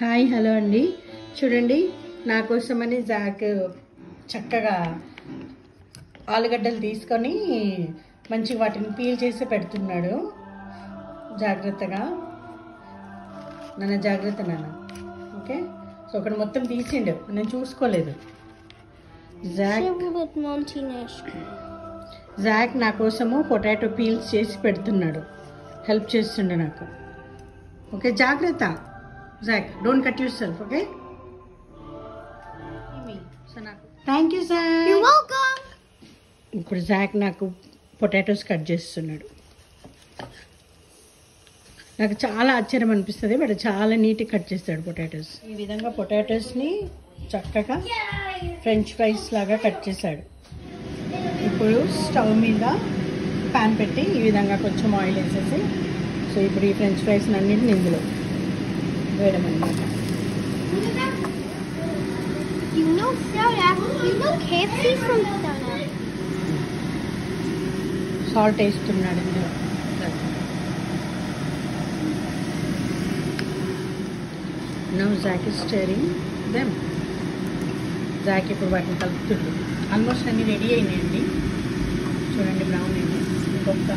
Hi hello అండి. చూడండి, నా కోసమని జాక్ చక్కగా ఆలుగడ్డలు తీసుకొని మంచిగా వాటిని పీల్ చేసి పెడుతున్నాడు. జాగ్రత్తగా జాగ్రత్త నాన్న. ఓకే, సో ఒకటి మొత్తం తీసిండు, నేను చూసుకోలేదు. జాక్ నా కోసము పొటాటో పీల్స్ చేసి పెడుతున్నాడు, హెల్ప్ చేస్తుండే నాకు. ఓకే, జాగ్రత్త Jack, don't cut your self. Okay, thank you Jack. ఇప్పుడు జాక్ నాకు పొటాటోస్ కట్ చేస్తున్నాడు. నాకు చాలా ఆశ్చర్యం అనిపిస్తుంది, బట్ చాలా నీట్గా కట్ చేస్తాడు పొటాటోస్. ఈ విధంగా పొటాటోస్ని చక్కగా ఫ్రెంచ్ ఫ్రైస్ లాగా కట్ చేశాడు. ఇప్పుడు స్టవ్ మీద ప్యాన్ పెట్టి ఈ విధంగా కొంచెం ఆయిల్ వేసేసి, సో ఇప్పుడు ఈ ఫ్రెంచ్ ఫ్రైస్ అన్నింటిని ఇందులో వేయడం అనమాట. సాల్ట్ వేస్తున్నాడు ఇందులో. Now Jack is stirring them. Jack ఇప్పుడు వాటిని కలుపుతుంది. ఆల్మోస్ట్ అన్నీ రెడీ అయినాయండి. చూడండి, బ్రౌన్ అయింది. ఇంకొక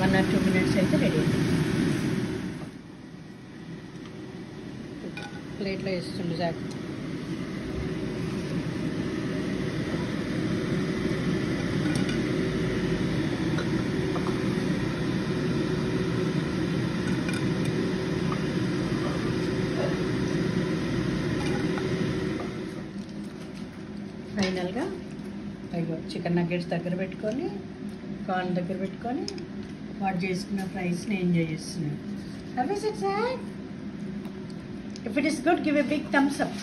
1 or 2 minutes అయితే రెడీ అయింది. ప్లేట్లో వేస్తుండు జాక్. ఫైనల్గా చికెన్ నగ్గెట్స్ దగ్గర పెట్టుకొని, కార్న్ దగ్గర పెట్టుకొని, వాడు చేసుకున్న ఫ్రైస్ని ఎంజాయ్ చేస్తున్నాడు. How is it, Zach? If it is good, give a big thumbs up.